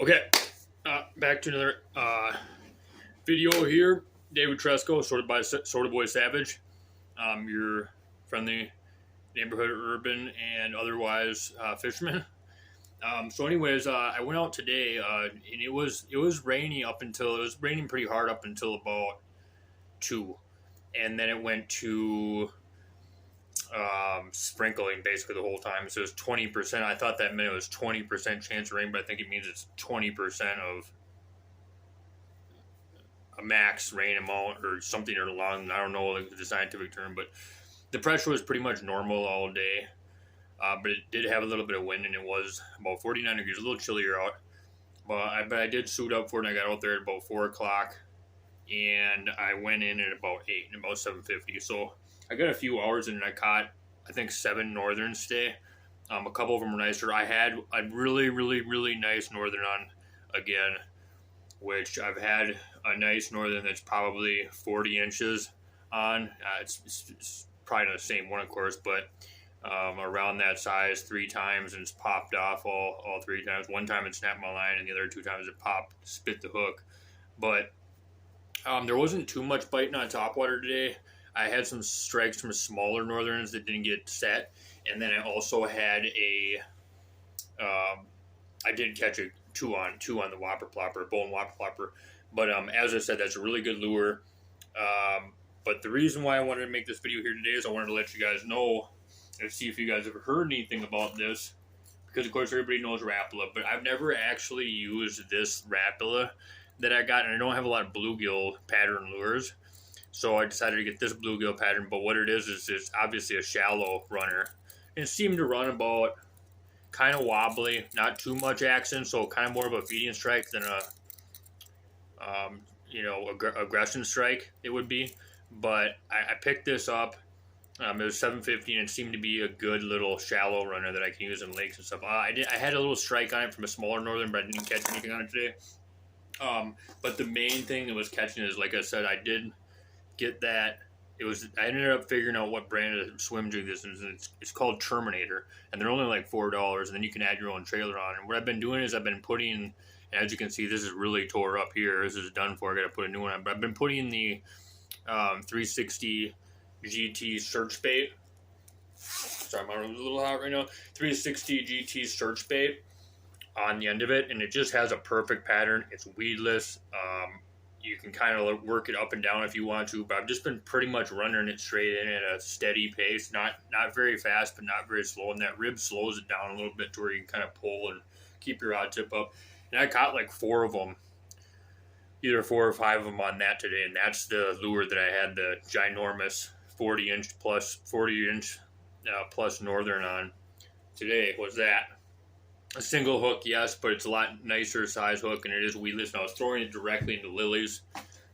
Okay, back to another video here. David Tresco, Sorta Boy Savage. Your friendly neighborhood urban and otherwise fisherman. So anyways, I went out today, and it was rainy up until it was raining pretty hard up until about 2, and then it went to sprinkling basically the whole time. So it was 20%. I thought that meant it was 20% chance of rain, but I think it means it's 20% of a max rain amount or something along. I don't know like the scientific term, but the pressure was pretty much normal all day. But it did have a little bit of wind, and it was about 49 degrees, a little chillier out. But I did suit up for it, and I got out there at about 4 o'clock, and I went in at about 8, and about 7:50. So I got a few hours in, and I caught I think 7 northerns today. A couple of them were nicer. I had a really, really, really nice northern on again, which I've had a nice northern that's probably 40 inches on. It's probably not the same one, of course, but around that size 3 times, and it's popped off all 3 times. One time it snapped my line, and the other 2 times it spit the hook. But there wasn't too much biting on topwater today. I had some strikes from smaller northerns that didn't get set, and then I also had I did catch a two on the whopper plopper, bone whopper plopper. But as I said, that's a really good lure. But the reason why I wanted to make this video here today is I wanted to let you guys know and see if you guys have heard anything about this. Because, of course, everybody knows Rapala, but I've never actually used this Rapala that I got, and I don't have a lot of bluegill pattern lures. So I decided to get this bluegill pattern, but what it is it's obviously a shallow runner. And it seemed to run about kind of wobbly, not too much action, so kind of more of a feeding strike than a aggression strike it would be. But I picked this up. It was $7.50, and it seemed to be a good little shallow runner that I can use in lakes and stuff. I had a little strike on it from a smaller northern, but I didn't catch anything on it today. But the main thing that was catching is, like I said, I did get that. I ended up figuring out what brand of swim jig this is, and it's called Terminator, and they're only like $4, and then you can add your own trailer on. And what I've been doing is I've been putting, and as you can see, this is really tore up here. This is done for. I got to put a new one on, but I've been putting the 360 GT search bait. Sorry, my room's a little hot right now. 360 GT search bait on the end of it, and it just has a perfect pattern. It's weedless. You can kind of work it up and down if you want to, but I've just been pretty much running it straight in at a steady pace, not very fast, but not very slow, and that rib slows it down a little bit to where you can kind of pull and keep your rod tip up. And I caught like 4 of them, either 4 or 5 of them on that today, and that's the lure that I had the ginormous 40-inch plus northern on today. Was that a single hook? Yes, but it's a lot nicer size hook, and it is weedless. And I was throwing it directly into lilies,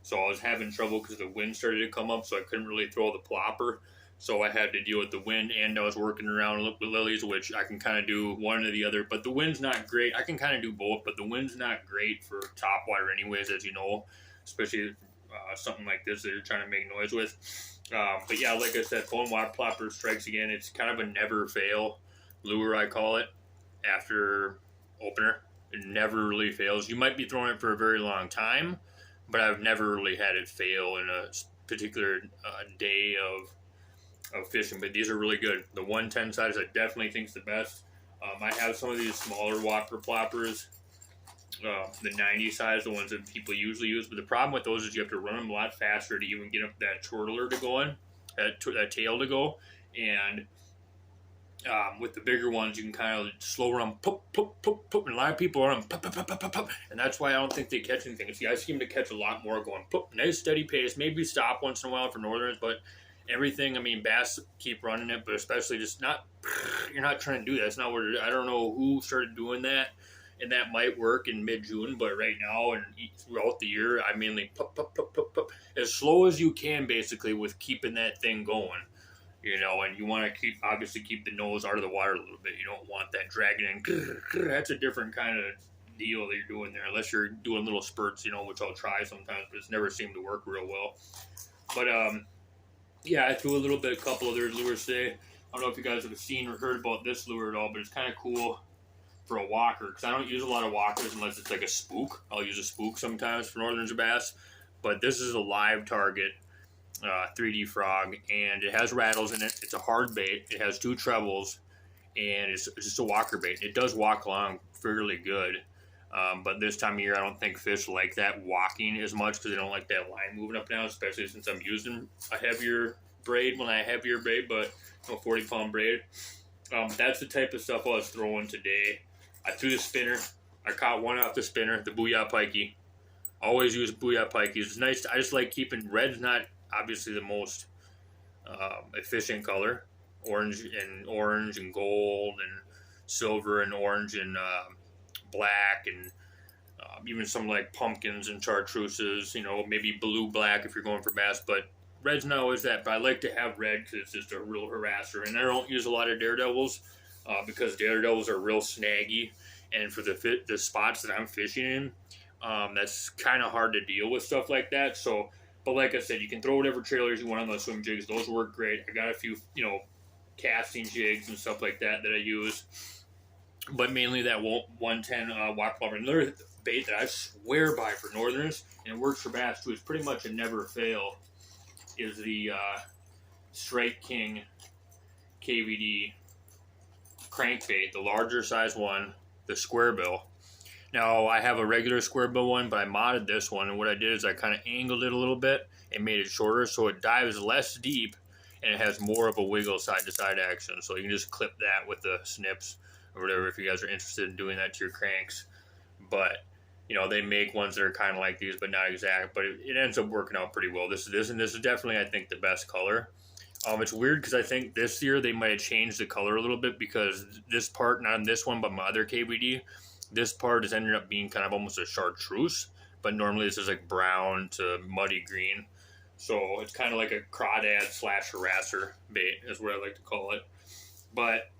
so I was having trouble because the wind started to come up, so I couldn't really throw the plopper. So I had to deal with the wind, and I was working around with lilies, which I can kind of do one or the other. But the wind's not great. I can kind of do both, but the wind's not great for topwater anyways, as you know, especially something like this that you're trying to make noise with. But yeah, like I said, bone whopper plopper strikes again. It's kind of a never fail lure, I call it, after opener. It never really fails. You might be throwing it for a very long time, but I've never really had it fail in a particular day of fishing. But these are really good. The 110 size I definitely think is the best. I have some of these smaller whopper ploppers, the 90 size, the ones that people usually use. But the problem with those is you have to run them a lot faster to even get up that twirler to go in, that tail to go. And with the bigger ones, you can kind of slow run, pop, pop, pop, pop, and a lot of people are on pop, pop, pop, pop, pop, pop, and that's why I don't think they catch anything. See, I seem to catch a lot more going pop, nice steady pace, maybe stop once in a while for northerns, but everything, I mean, bass keep running it, but especially just not, you're not trying to do that. It's not what I don't know who started doing that, and that might work in mid-June, but right now and throughout the year, I mainly pop, pop, pop, pop, pop, as slow as you can, basically, with keeping that thing going. And you want to obviously keep the nose out of the water a little bit. You don't want that dragging in. That's a different kind of deal that you're doing there, unless you're doing little spurts, which I'll try sometimes, but it's never seemed to work real well. But, yeah, I threw a couple other lures today. I don't know if you guys have seen or heard about this lure at all, but it's kind of cool. for a walker, because I don't use a lot of walkers unless it's like a spook. I'll use a spook sometimes for northern bass, but this is a live target 3D frog, and it has rattles in it. It's a hard bait. It has 2 trebles, and it's just a walker bait. It does walk along fairly good, but this time of year I don't think fish like that walking as much because they don't like that line moving up and down, especially since I'm using a heavier braid when I have heavier braid, but a 40-pound braid. That's the type of stuff I was throwing today. I threw the spinner. I caught one off the spinner, the Booyah Pikey. Always use Booyah Pikeys. It's nice. I just like keeping red's not obviously the most efficient color. Orange and gold and silver and orange and black and even some like pumpkins and chartreuses. You know, maybe blue black if you're going for bass, but red's not always that. But I like to have red because it's just a real harasser. And I don't use a lot of daredevils because daredevils are real snaggy, and for the spots that I'm fishing in, that's kind of hard to deal with stuff like that. So, but like I said, you can throw whatever trailers you want on those swim jigs. Those work great. I got a few, you know, casting jigs and stuff like that I use, but mainly that 110 watt plumber. Another bait that I swear by for northerners, and it works for bass too, is pretty much a never fail, is the Strike King KVD crankbait, the larger size one, the square bill. Now I have a regular square bill one, but I modded this one, and what I did is I kind of angled it a little bit and made it shorter so it dives less deep, and it has more of a wiggle side-to-side action. So you can just clip that with the snips or whatever if you guys are interested in doing that to your cranks. But, you know, they make ones that are kind of like these, but not exact. But it ends up working out pretty well. This is definitely, I think, the best color. It's weird because I think this year they might have changed the color a little bit because this part, not on this one, but my other KVD, this part has ended up being kind of almost a chartreuse. But normally this is like brown to muddy green. So it's kind of like a crawdad / harasser bait is what I like to call it. But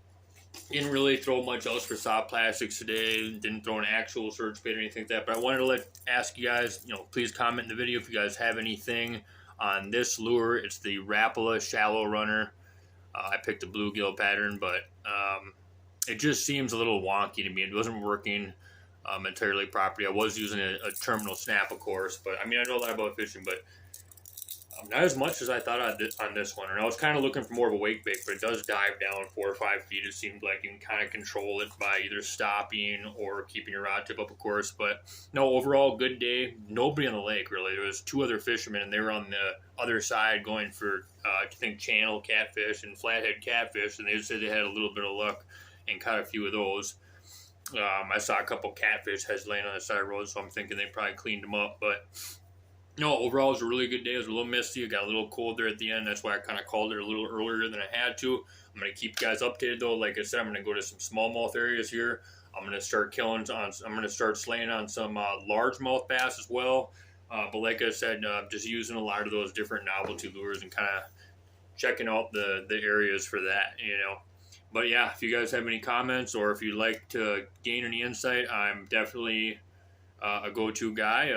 didn't really throw much else for soft plastics today. Didn't throw an actual search bait or anything like that. But I wanted to ask you guys, you know, please comment in the video if you guys have anything on this lure. It's the Rapala Shallow Runner. I picked a bluegill pattern, but it just seems a little wonky to me. It wasn't working entirely properly. I was using a terminal snap, of course, but I mean, I know a lot about fishing, but not as much as I thought on this one. And I was kind of looking for more of a wake bait, but it does dive down 4 or 5 feet. It seems like you can kind of control it by either stopping or keeping your rod tip up, of course. But no, overall, good day. Nobody on the lake, really. There was 2 other fishermen, and they were on the other side going for, I think, channel catfish and flathead catfish. And they said they had a little bit of luck and caught a few of those. I saw a couple catfish heads laying on the side of the road, so I'm thinking they probably cleaned them up. But no, overall, it was a really good day. It was a little misty. It got a little cold there at the end. That's why I kind of called it a little earlier than I had to. I'm going to keep you guys updated, though. Like I said, I'm going to go to some smallmouth areas here. I'm going to start I'm going to start slaying on some largemouth bass as well. But like I said, just using a lot of those different novelty lures and kind of checking out the areas for that, you know. But yeah, if you guys have any comments or if you'd like to gain any insight, I'm definitely a go-to guy.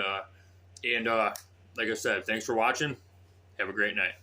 And like I said, thanks for watching. Have a great night.